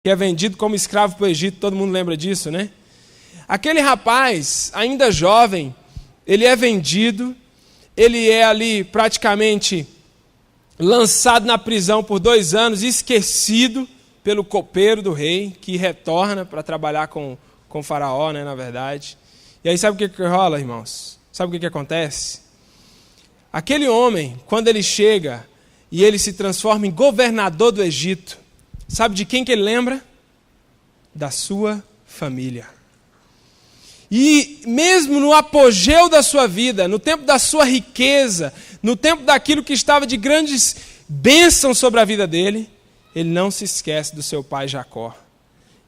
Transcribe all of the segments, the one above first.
que é vendido como escravo para o Egito, todo mundo lembra disso, né? Aquele rapaz, ainda jovem, ele é vendido, ele é ali praticamente lançado na prisão por 2 anos, esquecido pelo copeiro do rei, que retorna para trabalhar com o faraó, né, na verdade. E aí sabe o que rola, irmãos? Sabe o que acontece? Aquele homem, quando ele chega e ele se transforma em governador do Egito, sabe de quem que ele lembra? Da sua família. E mesmo no apogeu da sua vida, no tempo da sua riqueza, no tempo daquilo que estava de grandes bênçãos sobre a vida dele, ele não se esquece do seu pai Jacó.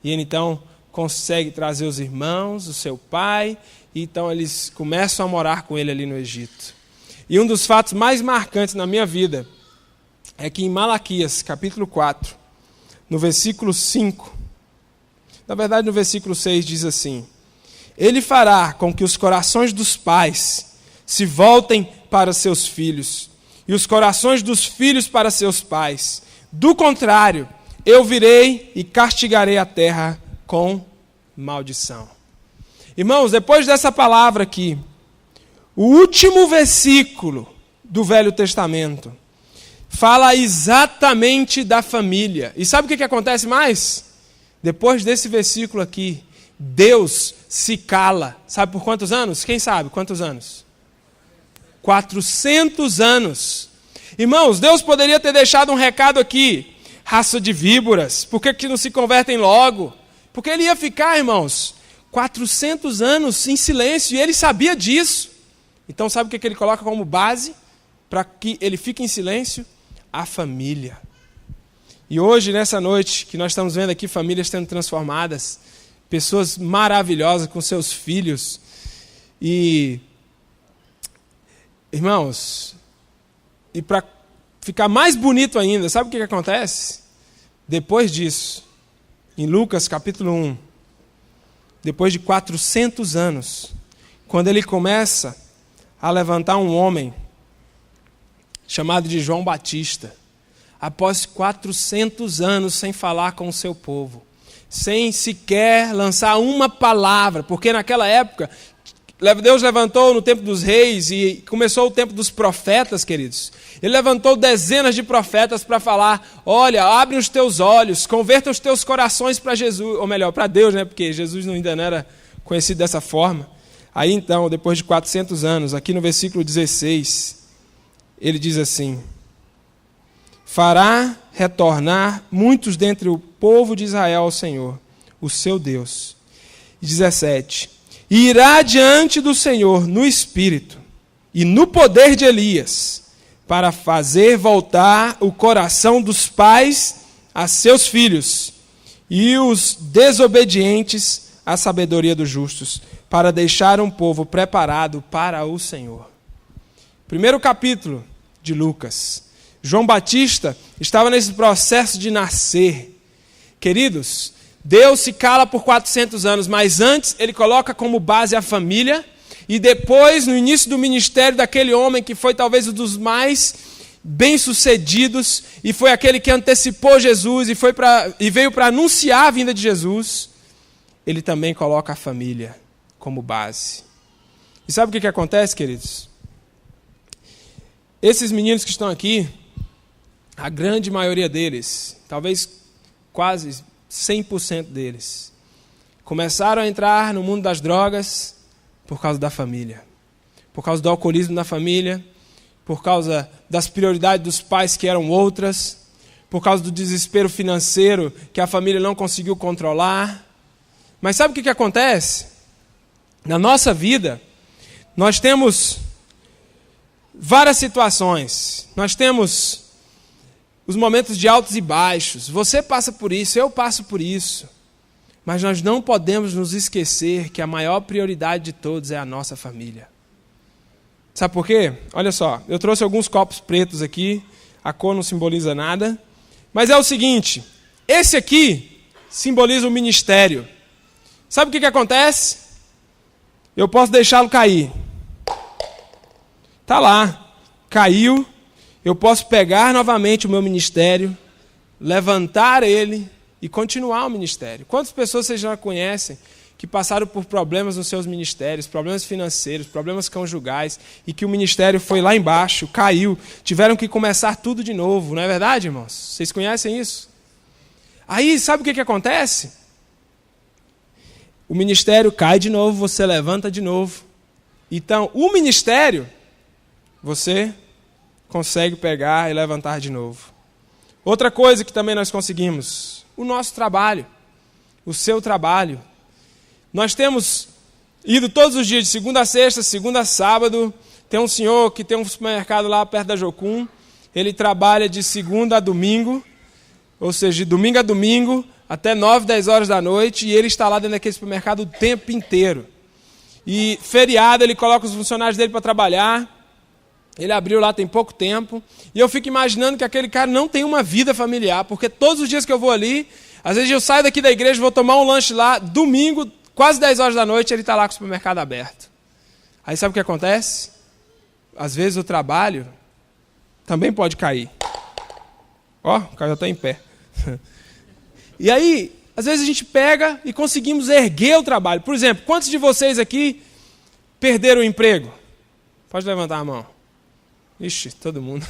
E ele então consegue trazer os irmãos, o seu pai, e então eles começam a morar com ele ali no Egito. E um dos fatos mais marcantes na minha vida é que em Malaquias, capítulo 4, no versículo 5, na verdade no versículo 6 diz assim: Ele fará com que os corações dos pais se voltem para seus filhos, e os corações dos filhos para seus pais. Do contrário, eu virei e castigarei a terra com maldição. Irmãos, depois dessa palavra aqui, o último versículo do Velho Testamento fala exatamente da família. E sabe o que acontece mais? Depois desse versículo aqui, Deus se cala. Sabe por quantos anos? Quem sabe quantos anos? 400 anos. Irmãos, Deus poderia ter deixado um recado aqui: raça de víboras, por que não se convertem logo? Porque ele ia ficar, irmãos, 400 anos em silêncio, e ele sabia disso. Então sabe o que ele coloca como base para que ele fique em silêncio? A família. E hoje, nessa noite, que nós estamos vendo aqui famílias sendo transformadas, pessoas maravilhosas com seus filhos. E, irmãos, e para ficar mais bonito ainda, sabe o que acontece? Depois disso, em Lucas capítulo 1, depois de 400 anos, quando ele começa a levantar um homem chamado de João Batista, após 400 anos sem falar com o seu povo, sem sequer lançar uma palavra, porque naquela época Deus levantou no tempo dos reis e começou o tempo dos profetas, queridos. Ele levantou dezenas de profetas para falar: olha, abre os teus olhos, converta os teus corações para Jesus, ou melhor, para Deus, né? Porque Jesus ainda não era conhecido dessa forma. Aí então, depois de 400 anos, aqui no versículo 16, ele diz assim: fará retornar muitos dentre o povo de Israel ao Senhor, o seu Deus. E 17, e irá diante do Senhor no espírito e no poder de Elias, para fazer voltar o coração dos pais a seus filhos, e os desobedientes à sabedoria dos justos, para deixar um povo preparado para o Senhor. Primeiro capítulo de Lucas. João Batista estava nesse processo de nascer. Queridos, Deus se cala por 400 anos, mas antes ele coloca como base a família, e depois, no início do ministério daquele homem que foi talvez um dos mais bem-sucedidos, e foi aquele que antecipou Jesus e veio para anunciar a vinda de Jesus, ele também coloca a família como base. E sabe o que acontece, queridos? Esses meninos que estão aqui, a grande maioria deles, talvez quase 100% deles, começaram a entrar no mundo das drogas por causa da família, por causa do alcoolismo na família, por causa das prioridades dos pais que eram outras, por causa do desespero financeiro que a família não conseguiu controlar. Mas sabe o que acontece? Na nossa vida, nós temos várias situações, nós temos os momentos de altos e baixos. Você passa por isso, eu passo por isso. Mas nós não podemos nos esquecer que a maior prioridade de todos é a nossa família. Sabe por quê? Olha só, eu trouxe alguns copos pretos aqui, a cor não simboliza nada, mas é o seguinte, esse aqui simboliza o ministério. Sabe o que acontece? Eu posso deixá-lo cair. Está lá, caiu. Eu posso pegar novamente o meu ministério, levantar ele e continuar o ministério. Quantas pessoas vocês já conhecem que passaram por problemas nos seus ministérios, problemas financeiros, problemas conjugais, e que o ministério foi lá embaixo, caiu, tiveram que começar tudo de novo, não é verdade, irmãos? Vocês conhecem isso? Aí, sabe o que acontece? O ministério cai de novo, você levanta de novo. Então, o ministério, você consegue pegar e levantar de novo. Outra coisa que também nós conseguimos, o nosso trabalho, o seu trabalho. Nós temos ido todos os dias, de segunda a sexta, segunda a sábado. Tem um senhor que tem um supermercado lá perto da Jocum. Ele trabalha de segunda a domingo, ou seja, de domingo a domingo, até 9, 10 horas da noite, e ele está lá dentro daquele supermercado o tempo inteiro. E feriado, ele coloca os funcionários dele para trabalhar. Ele abriu lá tem pouco tempo. E eu fico imaginando que aquele cara não tem uma vida familiar, porque todos os dias que eu vou ali, às vezes eu saio daqui da igreja, vou tomar um lanche lá, domingo, quase 10 horas da noite, ele está lá com o supermercado aberto. Aí sabe o que acontece? Às vezes o trabalho também pode cair. Ó, o cara já está em pé. E aí, às vezes a gente pega e conseguimos erguer o trabalho. Por exemplo, quantos de vocês aqui perderam o emprego? Pode levantar a mão. Ixi, todo mundo.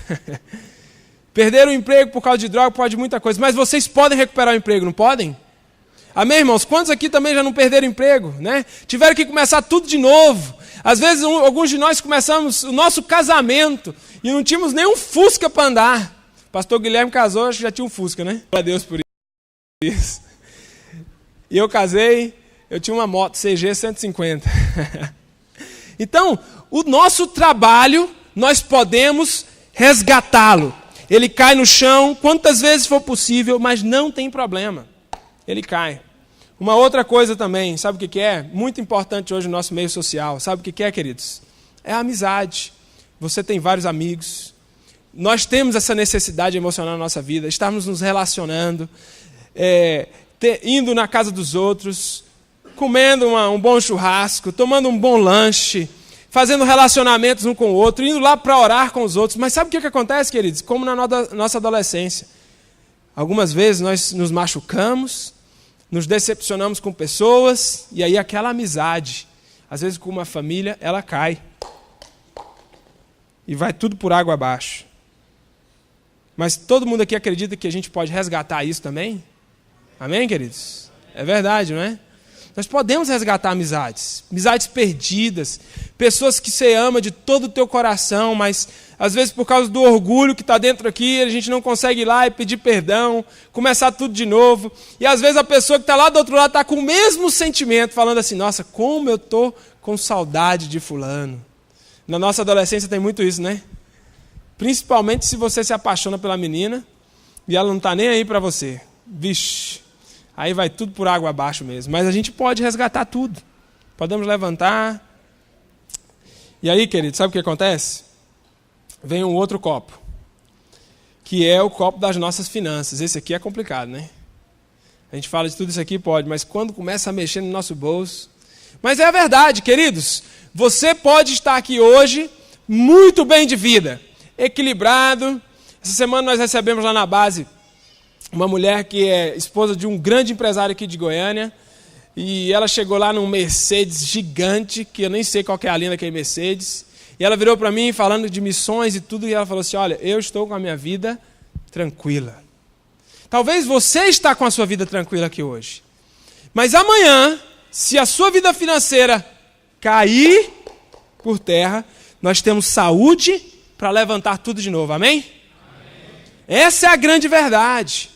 Perderam o emprego por causa de droga, por causa de muita coisa. Mas vocês podem recuperar o emprego, não podem? Amém, irmãos? Quantos aqui também já não perderam emprego, né? Tiveram que começar tudo de novo. Às vezes, alguns de nós começamos o nosso casamento e não tínhamos nenhum Fusca para andar. O pastor Guilherme casou, acho que já tinha um Fusca, né? Glória a Deus por isso. E eu casei, eu tinha uma moto CG 150. Então, o nosso trabalho, nós podemos resgatá-lo. Ele cai no chão quantas vezes for possível, mas não tem problema. Ele cai. Uma outra coisa também, sabe o que é? Muito importante hoje no nosso meio social. Sabe o que é, queridos? É a amizade. Você tem vários amigos. Nós temos essa necessidade emocional na nossa vida. Estarmos nos relacionando, indo na casa dos outros, comendo um bom churrasco, tomando um bom lanche, fazendo relacionamentos um com o outro, indo lá para orar com os outros. Mas sabe o que acontece, queridos? Como na nossa adolescência. Algumas vezes nós nos machucamos, nos decepcionamos com pessoas, e aí aquela amizade, às vezes com uma família, ela cai. E vai tudo por água abaixo. Mas todo mundo aqui acredita que a gente pode resgatar isso também? Amém, queridos? É verdade, não é? Nós podemos resgatar amizades perdidas, pessoas que você ama de todo o teu coração, mas às vezes por causa do orgulho que está dentro aqui, a gente não consegue ir lá e pedir perdão, começar tudo de novo. E às vezes a pessoa que está lá do outro lado está com o mesmo sentimento, falando assim, nossa, como eu estou com saudade de fulano. Na nossa adolescência tem muito isso, né? Principalmente se você se apaixona pela menina e ela não está nem aí para você. Vixe. Aí vai tudo por água abaixo mesmo. Mas a gente pode resgatar tudo. Podemos levantar. E aí, querido, sabe o que acontece? Vem um outro copo. Que é o copo das nossas finanças. Esse aqui é complicado, né? A gente fala de tudo isso aqui, pode. Mas quando começa a mexer no nosso bolso... Mas é a verdade, queridos. Você pode estar aqui hoje muito bem de vida. Equilibrado. Essa semana nós recebemos lá na base... uma mulher que é esposa de um grande empresário aqui de Goiânia, e ela chegou lá num Mercedes gigante, que eu nem sei qual que é a linha daquele Mercedes, e ela virou para mim falando de missões e tudo, e ela falou assim, olha, eu estou com a minha vida tranquila. Talvez você está com a sua vida tranquila aqui hoje, mas amanhã, se a sua vida financeira cair por terra, nós temos saúde para levantar tudo de novo, amém? Essa é a grande verdade.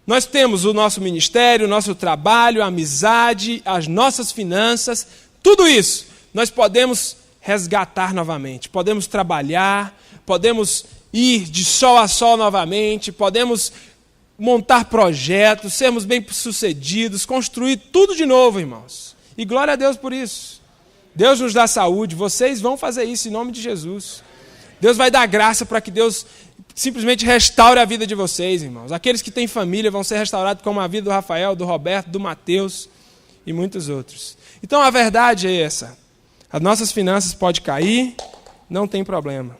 Nós temos o nosso ministério, o nosso trabalho, a amizade, as nossas finanças, tudo isso nós podemos resgatar novamente. Podemos trabalhar, podemos ir de sol a sol novamente, podemos montar projetos, sermos bem-sucedidos, construir tudo de novo, irmãos. E glória a Deus por isso. Deus nos dá saúde, vocês vão fazer isso em nome de Jesus. Deus vai dar graça para que Deus simplesmente restaure a vida de vocês, irmãos. Aqueles que têm família vão ser restaurados como a vida do Rafael, do Roberto, do Mateus e muitos outros. Então a verdade é essa. As nossas finanças podem cair, não tem problema.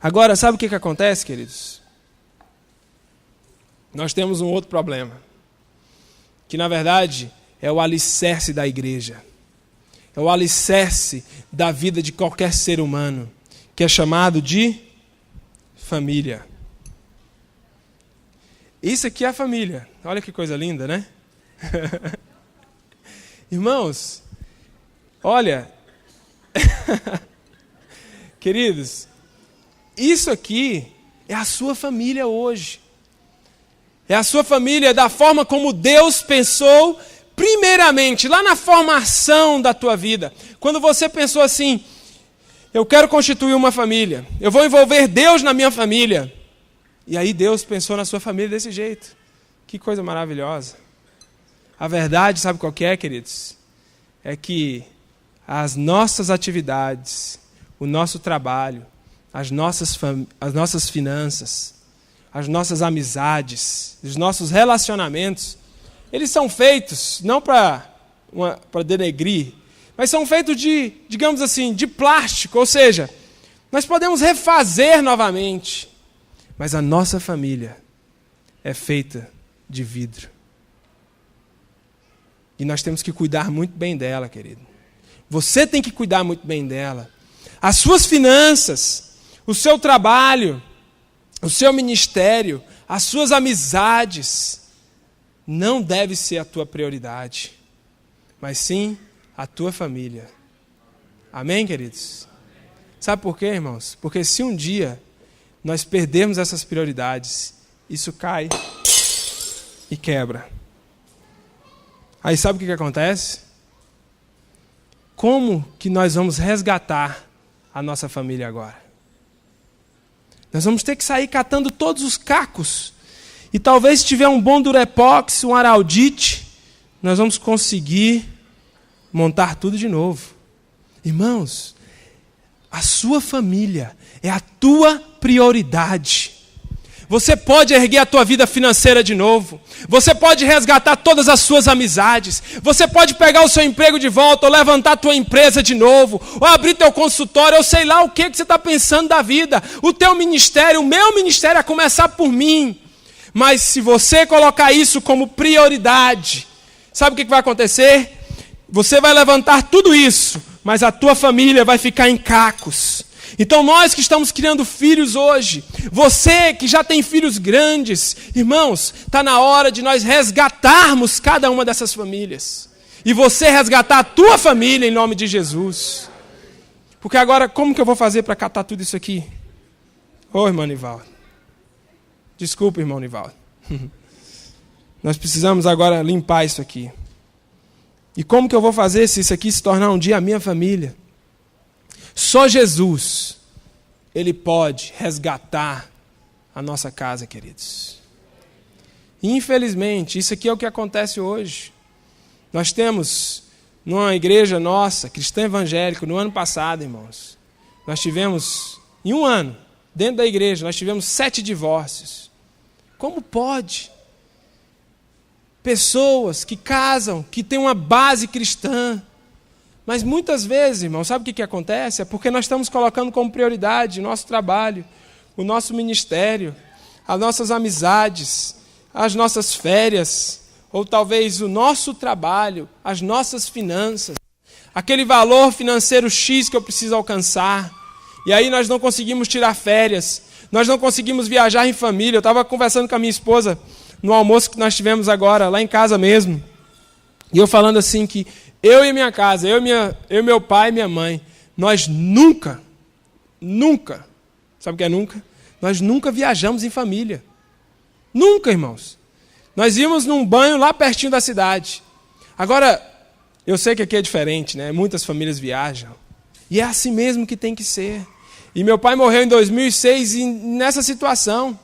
Agora, sabe o que acontece, queridos? Nós temos um outro problema. que na verdade é o alicerce da igreja. É o alicerce da vida de qualquer ser humano, que é chamado de família. Isso aqui é a família. Olha que coisa linda, né? Irmãos, olha, queridos, isso aqui é a sua família hoje. É a sua família da forma como Deus pensou primeiramente, lá na formação da tua vida. Quando você pensou assim, eu quero constituir uma família, eu vou envolver Deus na minha família. E aí Deus pensou na sua família desse jeito. Que coisa maravilhosa. A verdade, sabe qual que é, queridos? É que as nossas atividades, o nosso trabalho, as nossas finanças, as nossas amizades, os nossos relacionamentos, eles são feitos não para denegrir, mas são feitos de, digamos assim, de plástico, ou seja, nós podemos refazer novamente, mas a nossa família é feita de vidro. E nós temos que cuidar muito bem dela, querido. Você tem que cuidar muito bem dela. As suas finanças, o seu trabalho, o seu ministério, as suas amizades, não deve ser a tua prioridade, mas sim a tua família. Amém, queridos? Sabe por quê, irmãos? Porque se um dia nós perdermos essas prioridades, isso cai e quebra. Aí sabe o que acontece? Como que nós vamos resgatar a nossa família agora? Nós vamos ter que sair catando todos os cacos. E talvez se tiver um bom Durepox, um Araldite, nós vamos conseguir montar tudo de novo. Irmãos, a sua família é a tua prioridade. Você pode erguer a tua vida financeira de novo. Você pode resgatar todas as suas amizades. Você pode pegar o seu emprego de volta, ou levantar a tua empresa de novo, ou abrir teu consultório, ou sei lá o que você está pensando da vida. O teu ministério, o meu ministério, a começar por mim. Mas se você colocar isso como prioridade, sabe o que vai acontecer? Você vai levantar tudo isso, mas a tua família vai ficar em cacos. Então nós que estamos criando filhos hoje, você que já tem filhos grandes, irmãos, está na hora de nós resgatarmos cada uma dessas famílias. E você resgatar a tua família em nome de Jesus. Porque agora, como que eu vou fazer para catar tudo isso aqui? Ô, irmão Nivaldo. Desculpa, irmão Nivaldo. Nós precisamos agora limpar isso aqui. E como que eu vou fazer se isso aqui se tornar um dia a minha família? Só Jesus, Ele pode resgatar a nossa casa, queridos. E, infelizmente, isso aqui é o que acontece hoje. Nós temos, numa igreja nossa, cristã evangélica, no ano passado, irmãos, nós tivemos, em um ano, dentro da igreja, nós tivemos 7 divórcios. Como pode? Pessoas que casam, que têm uma base cristã, mas muitas vezes, irmão, sabe o que acontece? É porque nós estamos colocando como prioridade o nosso trabalho, o nosso ministério, as nossas amizades, as nossas férias, ou talvez o nosso trabalho, as nossas finanças, aquele valor financeiro X que eu preciso alcançar. E aí nós não conseguimos tirar férias, nós não conseguimos viajar em família. Eu estava conversando com a minha esposa no almoço que nós tivemos agora, lá em casa mesmo, e eu falando assim que eu e minha casa, eu, meu pai e minha mãe, nós nunca, sabe o que é nunca? Nós nunca viajamos em família. Nunca, irmãos. Nós íamos num banho lá pertinho da cidade. Agora, eu sei que aqui é diferente, né? Muitas famílias viajam. E é assim mesmo que tem que ser. E meu pai morreu em 2006 e nessa situação.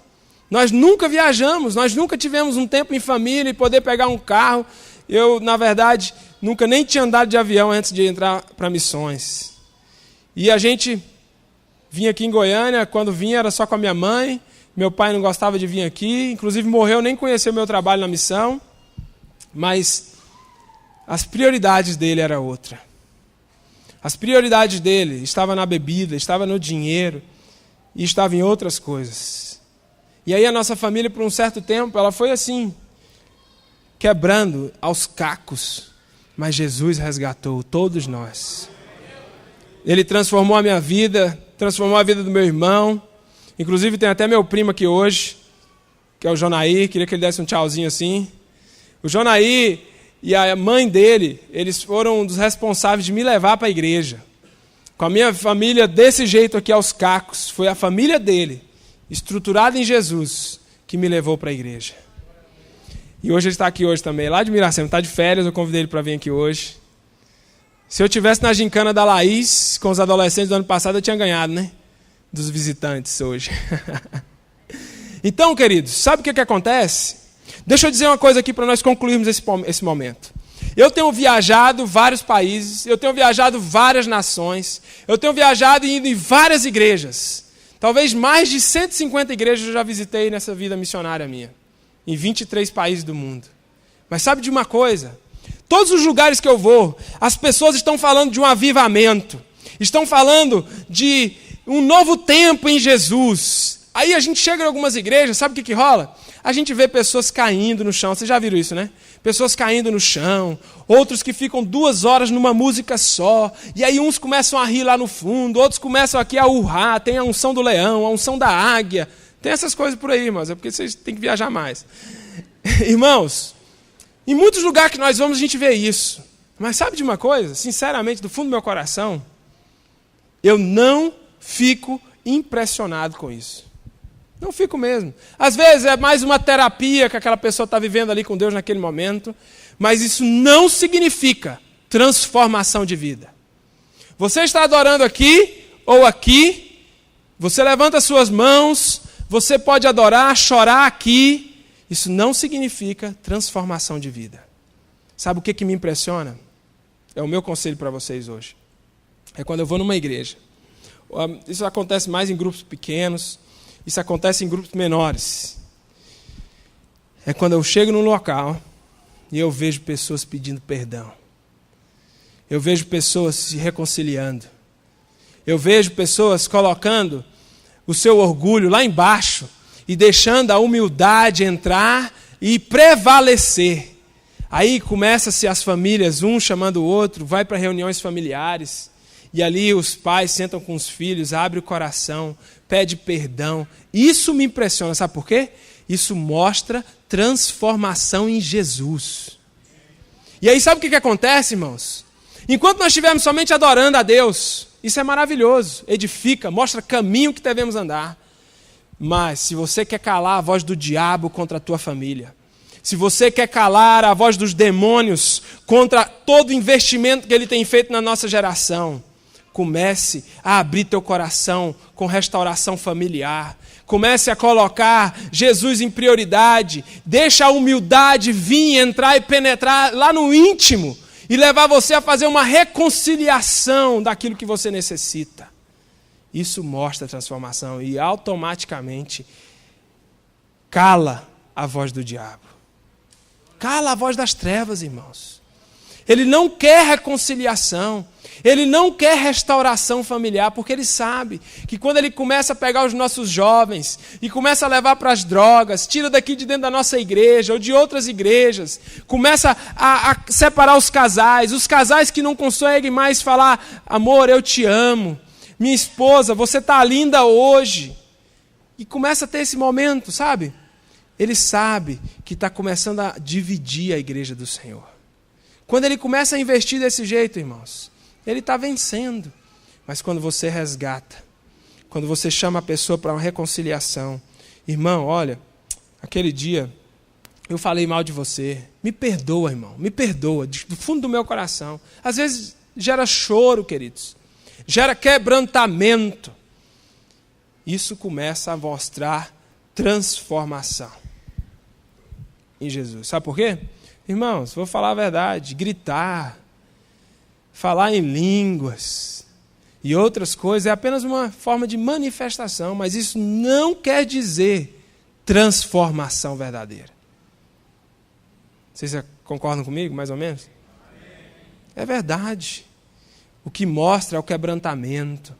Nós nunca viajamos, nós nunca tivemos um tempo em família e poder pegar um carro. Eu, na verdade, nunca nem tinha andado de avião antes de entrar para missões. E a gente vinha aqui em Goiânia, quando vinha era só com a minha mãe. Meu pai não gostava de vir aqui, inclusive morreu, nem conheceu o meu trabalho na missão. Mas as prioridades dele eram outra. As prioridades dele estavam na bebida, estavam no dinheiro e estavam em outras coisas. E aí a nossa família, por um certo tempo, ela foi assim. quebrando aos cacos, mas Jesus resgatou todos nós. Ele transformou a minha vida, transformou a vida do meu irmão, inclusive tem até meu primo aqui hoje, que é o Jonaí, queria que ele desse um tchauzinho assim. O Jonaí e a mãe dele, eles foram um dos responsáveis de me levar para a igreja. Com a minha família desse jeito aqui aos cacos, foi a família dele, estruturada em Jesus, que me levou para a igreja. E hoje ele está aqui hoje também, lá de Miracema, está de férias, eu convidei ele para vir aqui hoje. Se eu estivesse na gincana da Laís, com os adolescentes do ano passado, eu tinha ganhado, né? Dos visitantes hoje. Então, queridos, sabe o que acontece? Deixa eu dizer uma coisa aqui para nós concluirmos esse momento. Eu tenho viajado vários países, eu tenho viajado várias nações, eu tenho viajado e ido em várias igrejas. Talvez mais de 150 igrejas eu já visitei nessa vida missionária minha, em 23 países do mundo. Mas sabe de uma coisa? Todos os lugares que eu vou, as pessoas estão falando de um avivamento, estão falando de um novo tempo em Jesus. Aí a gente chega em algumas igrejas, sabe o que rola? A gente vê pessoas caindo no chão, vocês já viram isso, né? Pessoas caindo no chão, outros que ficam 2 horas numa música só, e aí uns começam a rir lá no fundo, outros começam aqui a urrar, tem a unção do leão, a unção da águia, tem essas coisas por aí, irmãos, é porque vocês têm que viajar mais. Irmãos, em muitos lugares que nós vamos a gente vê isso, mas sabe de uma coisa? Sinceramente, do fundo do meu coração, eu não fico impressionado com isso. Não fico mesmo. Às vezes é mais uma terapia que aquela pessoa está vivendo ali com Deus naquele momento, mas isso não significa transformação de vida. Você está adorando aqui ou aqui, você levanta suas mãos, você pode adorar, chorar aqui, isso não significa transformação de vida. Sabe o que me impressiona? É o meu conselho para vocês hoje. É quando eu vou numa igreja. Isso acontece mais em grupos pequenos, isso acontece em grupos menores. É quando eu chego num local e eu vejo pessoas pedindo perdão. Eu vejo pessoas se reconciliando. Eu vejo pessoas colocando o seu orgulho lá embaixo e deixando a humildade entrar e prevalecer. Aí começa-se as famílias, um chamando o outro, vai para reuniões familiares. E ali os pais sentam com os filhos, abrem o coração, pede perdão. Isso me impressiona, sabe por quê? Isso mostra transformação em Jesus. E aí sabe o que acontece, irmãos? Enquanto nós estivermos somente adorando a Deus, isso é maravilhoso, edifica, mostra caminho que devemos andar. Mas se você quer calar a voz do diabo contra a tua família, se você quer calar a voz dos demônios contra todo o investimento que ele tem feito na nossa geração, comece a abrir teu coração com restauração familiar. Comece a colocar Jesus em prioridade. Deixa a humildade vir, entrar e penetrar lá no íntimo e levar você a fazer uma reconciliação daquilo que você necessita. Isso mostra a transformação e automaticamente cala a voz do diabo. Cala a voz das trevas, irmãos. Ele não quer reconciliação. Ele não quer restauração familiar, porque ele sabe que quando ele começa a pegar os nossos jovens e começa a levar para as drogas, tira daqui de dentro da nossa igreja ou de outras igrejas, começa a separar os casais que não conseguem mais falar, amor, eu te amo, minha esposa, você está linda hoje. E começa a ter esse momento, sabe? Ele sabe que está começando a dividir a igreja do Senhor. Quando ele começa a investir desse jeito, irmãos, ele está vencendo. Mas quando você resgata, quando você chama a pessoa para uma reconciliação, irmão, olha, aquele dia eu falei mal de você, me perdoa, irmão, me perdoa, do fundo do meu coração. Às vezes gera choro, queridos, gera quebrantamento. Isso começa a mostrar transformação em Jesus. Sabe por quê? Irmãos, vou falar a verdade, gritar, falar em línguas e outras coisas é apenas uma forma de manifestação, mas isso não quer dizer transformação verdadeira. Vocês concordam comigo, mais ou menos? É verdade. O que mostra é o quebrantamento.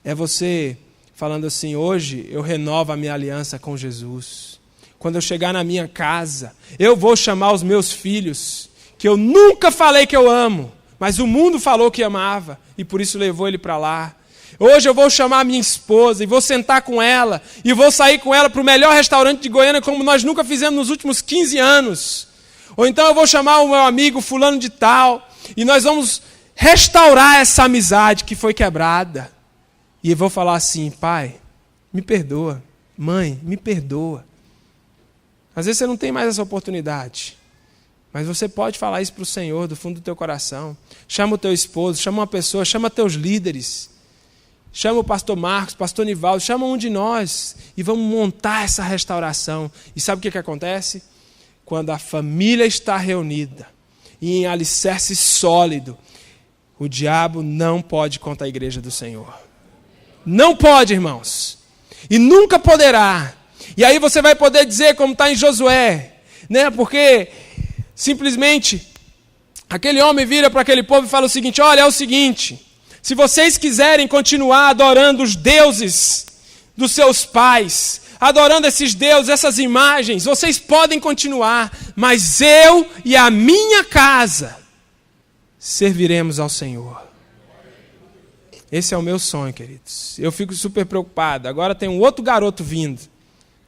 É você falando assim, hoje eu renovo a minha aliança com Jesus. quando eu chegar na minha casa, eu vou chamar os meus filhos, que eu nunca falei que eu amo, mas o mundo falou que amava, e por isso levou ele para lá. Hoje eu vou chamar a minha esposa, e vou sentar com ela, e vou sair com ela para o melhor restaurante de Goiânia, como nós nunca fizemos nos últimos 15 anos. Ou então eu vou chamar o meu amigo fulano de tal, e nós vamos restaurar essa amizade que foi quebrada. E eu vou falar assim: pai, me perdoa. Mãe, me perdoa. Às vezes você não tem mais essa oportunidade, mas você pode falar isso para o Senhor do fundo do teu coração. Chama o teu esposo, chama uma pessoa, chama teus líderes. Chama o pastor Marcos, pastor Nivaldo, chama um de nós e vamos montar essa restauração. E sabe o que acontece? Quando a família está reunida e em alicerce sólido, o diabo não pode contra a igreja do Senhor. Não pode, irmãos. E nunca poderá. E aí você vai poder dizer, como está em Josué, né? Porque simplesmente aquele homem vira para aquele povo e fala o seguinte: olha, é o seguinte, se vocês quiserem continuar adorando os deuses dos seus pais, adorando esses deuses, essas imagens, vocês podem continuar, mas eu e a minha casa serviremos ao Senhor. Esse é o meu sonho, queridos. Eu fico super preocupado. Agora tem um outro garoto vindo,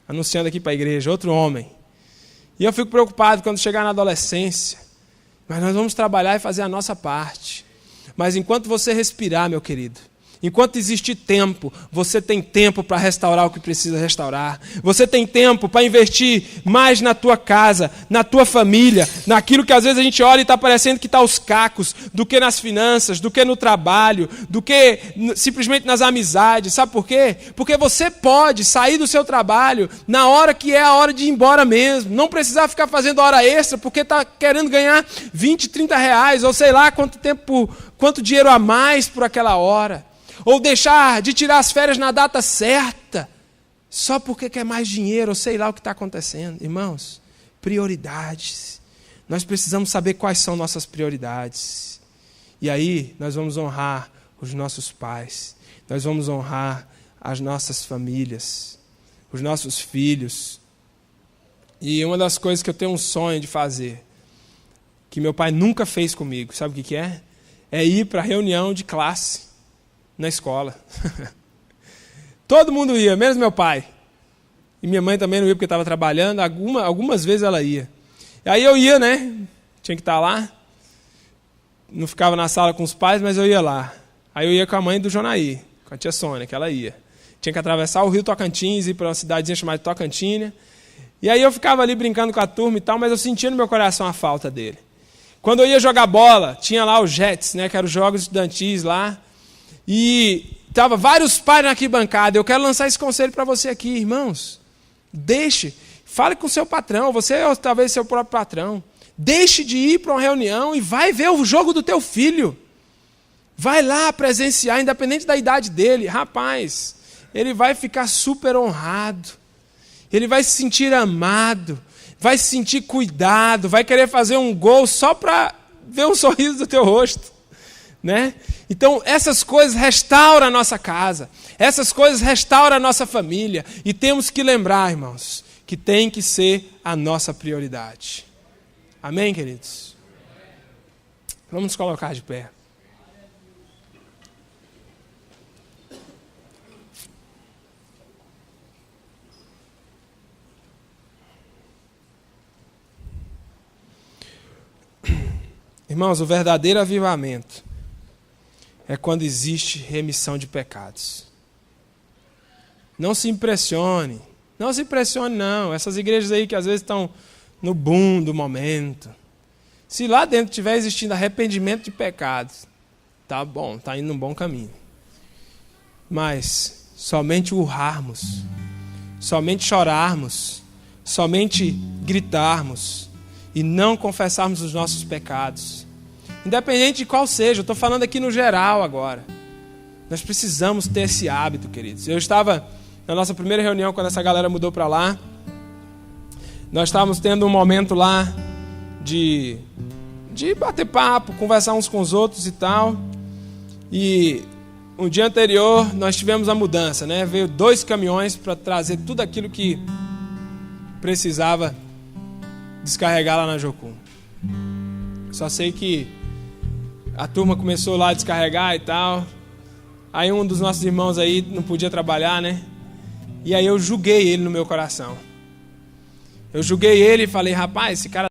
anunciando aqui para a igreja, outro homem. E eu fico preocupado quando chegar na adolescência. Mas nós vamos trabalhar e fazer a nossa parte. Mas enquanto você respirar, meu querido, enquanto existir tempo, você tem tempo para restaurar o que precisa restaurar. Você tem tempo para investir mais na tua casa, na tua família, naquilo que às vezes a gente olha e está parecendo que está aos cacos, do que nas finanças, do que no trabalho, do que simplesmente nas amizades. Sabe por quê? Porque você pode sair do seu trabalho na hora que é a hora de ir embora mesmo. Não precisar ficar fazendo hora extra porque está querendo ganhar 20, 30 reais, ou sei lá quanto dinheiro a mais por aquela hora. Ou deixar de tirar as férias na data certa, só porque quer mais dinheiro, ou sei lá o que está acontecendo. Irmãos, prioridades. Nós precisamos saber quais são nossas prioridades. E aí nós vamos honrar os nossos pais, nós vamos honrar as nossas famílias, os nossos filhos. E uma das coisas que eu tenho um sonho de fazer, que meu pai nunca fez comigo, sabe o que é? É ir para a reunião de classe na escola. Todo mundo ia, menos meu pai. E minha mãe também não ia porque estava trabalhando. Algumas vezes ela ia. E aí eu ia, né? Tinha que estar lá. Não ficava na sala com os pais, mas eu ia lá. Aí eu ia com a mãe do Jonaí, com a tia Sônia, que ela ia. Tinha que atravessar o rio Tocantins, ir para uma cidadezinha chamada Tocantina. E aí eu ficava ali brincando com a turma e tal, mas eu sentia no meu coração a falta dele. Quando eu ia jogar bola, tinha lá os Jets, né? Que eram os jogos estudantis lá. E estava vários pais na arquibancada. Eu quero lançar esse conselho para você aqui, irmãos. Fale com o seu patrão, você ou talvez seu próprio patrão. Deixe de ir para uma reunião e vai ver o jogo do teu filho. Vai lá presenciar, independente da idade dele. Rapaz, ele vai ficar super honrado. Ele vai se sentir amado, vai se sentir cuidado, vai querer fazer um gol só para ver um sorriso do teu rosto. Né? Então, essas coisas restauram a nossa casa, essas coisas restauram a nossa família, e temos que lembrar, irmãos, que tem que ser a nossa prioridade. Amém, queridos? Vamos nos colocar de pé. Irmãos, o verdadeiro avivamento é quando existe remissão de pecados. Não se impressione. Não se impressione, não. Essas igrejas aí que às vezes estão no boom do momento. Se lá dentro estiver existindo arrependimento de pecados, tá bom, está indo num bom caminho. Mas somente urrarmos, somente chorarmos, somente gritarmos e não confessarmos os nossos pecados, independente de qual seja, eu estou falando aqui no geral agora. Nós precisamos ter esse hábito, queridos. Eu estava na nossa primeira reunião, quando essa galera mudou para lá. Nós estávamos tendo um momento lá de bater papo, conversar uns com os outros e tal. E um dia anterior, nós tivemos a mudança, né? Veio 2 caminhões para trazer tudo aquilo que precisava descarregar lá na Jocum. Só sei que a turma começou lá a descarregar e tal. Aí um dos nossos irmãos aí não podia trabalhar, né? E aí eu julguei ele no meu coração. Eu julguei ele e falei, rapaz, esse cara